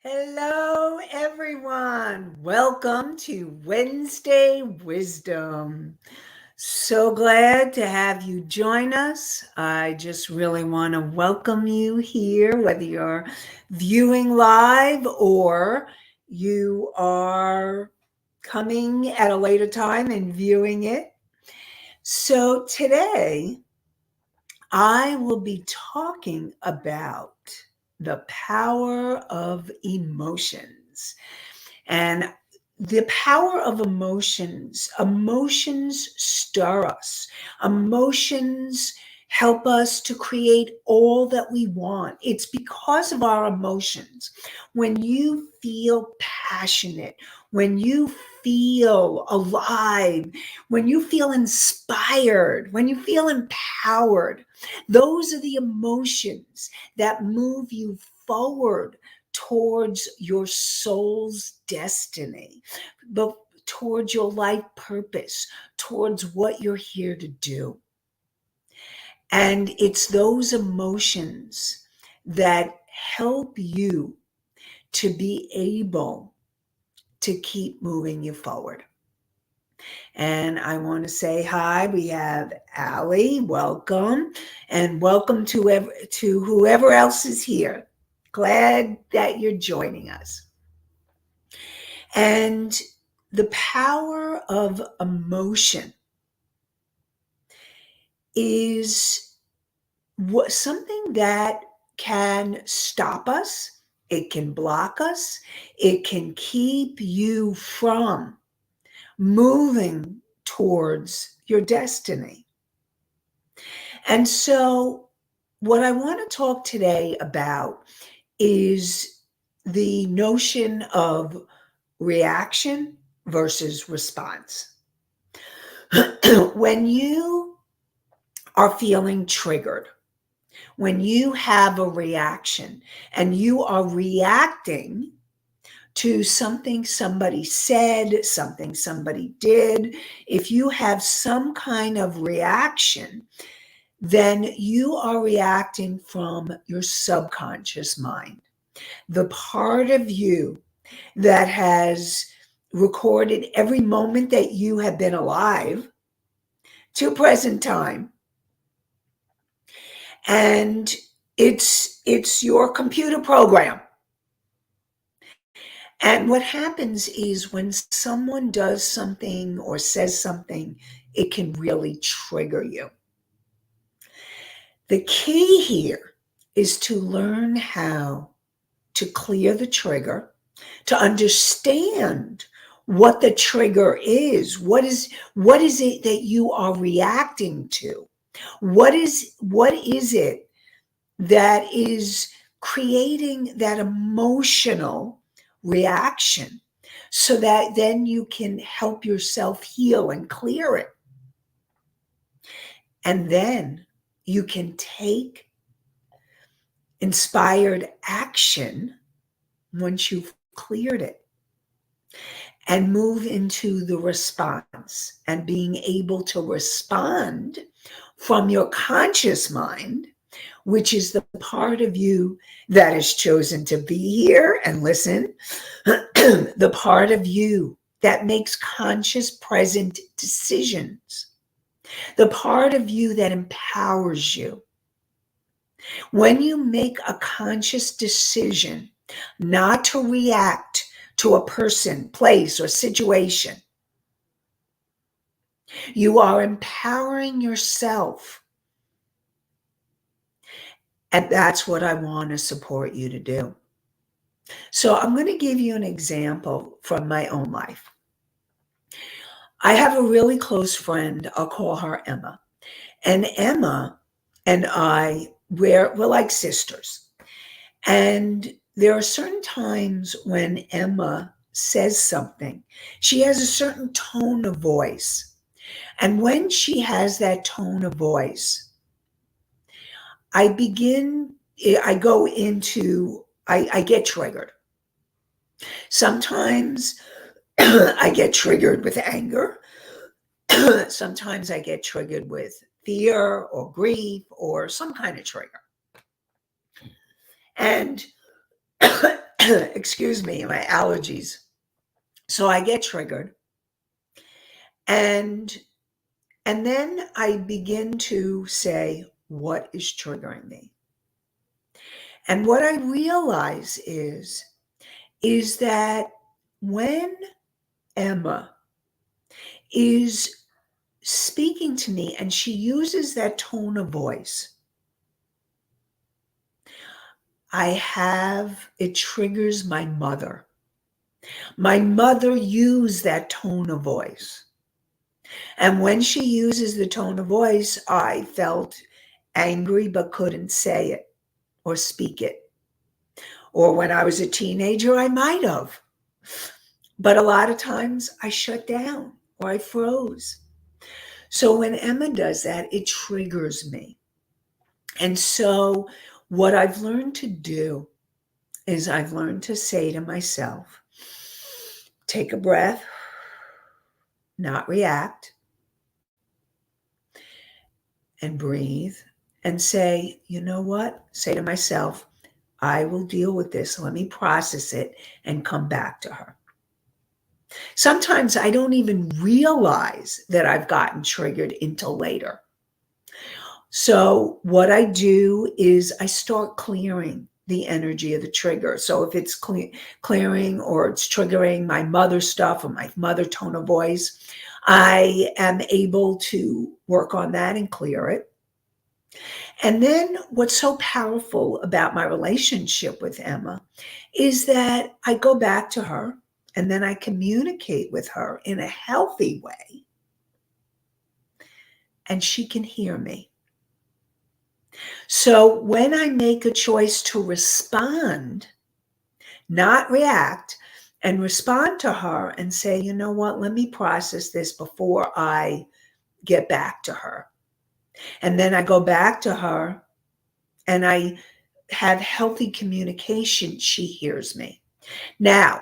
Hello, everyone. Welcome to Wednesday Wisdom. So glad to have you join us. I just really want to welcome you here, whether you're viewing live or you are coming at a later time and viewing it. So today, I will be talking about the power of emotions. And the power of emotions stir us. Emotions help us to create all that we want. It's because of our emotions. When you feel passionate, when you feel alive, when you feel inspired, when you feel empowered, those are the emotions that move you forward towards your soul's destiny, but towards your life purpose, towards what you're here to do. And it's those emotions that help you to be able to keep moving you forward. And I want to say hi. We have Allie. Welcome. And welcome to whoever else is here. Glad that you're joining us. And the power of emotion is something that can stop us, it can block us, it can keep you from moving towards your destiny. And so, what I want to talk today about is the notion of reaction versus response. When you are feeling triggered, when you have a reaction and you are reacting to something somebody said, something somebody did, if you have some kind of reaction, then you are reacting from your subconscious mind. The part of you that has recorded every moment that you have been alive to present time. And it's your computer program. And what happens is when someone does something or says something, it can really trigger you. The key here is to learn how to clear the trigger, to understand what the trigger is. What is it that you are reacting to? What is it that is creating that emotional reaction, so that then you can help yourself heal and clear it? And then you can take inspired action once you've cleared it and move into the response, and being able to respond from your conscious mind, which is the part of you that has chosen to be here and listen, the part of you that makes conscious present decisions, the part of you that empowers you. When you make a conscious decision not to react to a person, place, or situation, you are empowering yourself. And that's what I want to support you to do. So I'm going to give you an example from my own life. I have a really close friend. I'll call her Emma. And Emma and I, we're like sisters. And there are certain times when Emma says something, she has a certain tone of voice. And when she has that tone of voice, I get triggered. Sometimes I get triggered with anger. Sometimes I get triggered with fear or grief or some kind of trigger. And excuse me, my allergies. So I get triggered, and then I begin to say, what is triggering me? And what I realize is that when Emma is speaking to me and she uses that tone of voice, it triggers my mother. My mother used that tone of voice. And when she uses the tone of voice, I felt angry but couldn't say it or speak it. Or when I was a teenager, I might have. But a lot of times I shut down or I froze. So when Emma does that, it triggers me. And so what I've learned to do is I've learned to say to myself, take a breath, not react, and breathe and say, you know what? Say to myself, I will deal with this. Let me process it and come back to her. Sometimes I don't even realize that I've gotten triggered until later. So what I do is I start clearing the energy of the trigger. So if it's clearing or it's triggering my mother stuff or my mother tone of voice, I am able to work on that and clear it. And then what's so powerful about my relationship with Emma is that I go back to her and then I communicate with her in a healthy way, and she can hear me. So when I make a choice to respond, not react, and respond to her and say, you know what, let me process this before I get back to her. And then I go back to her and I have healthy communication, she hears me. Now,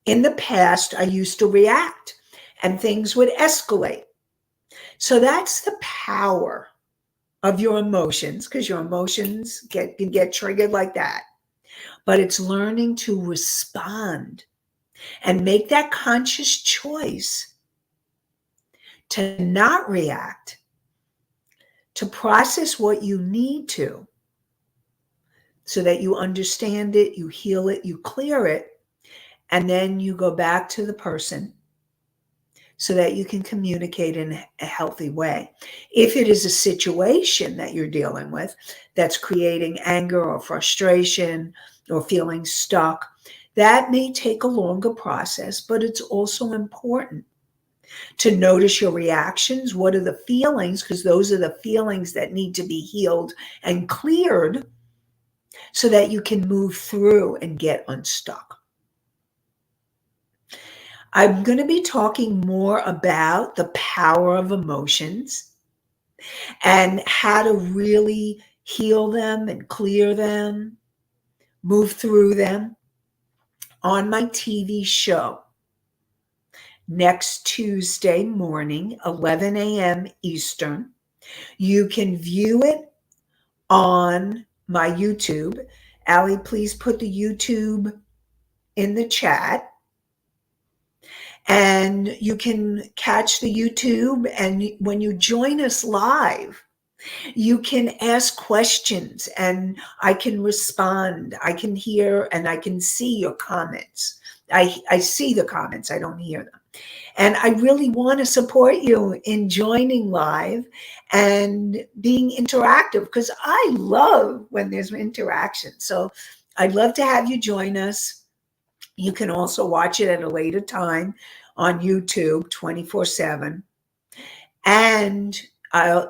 in the past, I used to react and things would escalate. So that's the power of your emotions, because your emotions can get triggered like that. But it's learning to respond and make that conscious choice to not react, to process what you need to, so that you understand it, you heal it, you clear it, and then you go back to the person so that you can communicate in a healthy way. If it is a situation that you're dealing with that's creating anger or frustration or feeling stuck, that may take a longer process, but it's also important to notice your reactions. What are the feelings? Because those are the feelings that need to be healed and cleared so that you can move through and get unstuck. I'm going to be talking more about the power of emotions and how to really heal them and clear them, move through them on my TV show next Tuesday morning, 11 a.m. Eastern. You can view it on my YouTube. Allie, please put the YouTube in the chat. And you can catch the YouTube, and when you join us live, you can ask questions and I can respond. I can hear and I can see your comments. I see the comments, I don't hear them. And I really want to support you in joining live and being interactive, because I love when there's interaction. So I'd love to have you join us. You can also watch it at a later time on YouTube 24/7. And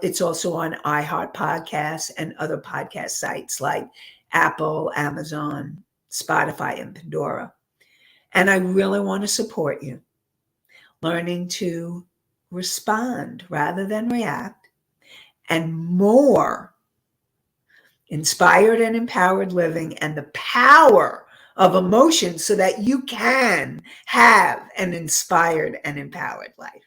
it's also on iHeart Podcasts and other podcast sites like Apple, Amazon, Spotify, and Pandora. And I really want to support you, learning to respond rather than react, and more inspired and empowered living and the power of emotion so that you can have an inspired and empowered life.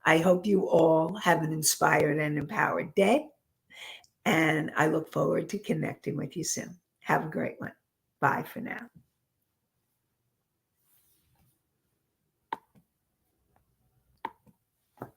I hope you all have an inspired and empowered day, and I look forward to connecting with you soon. Have a great one. Bye for now.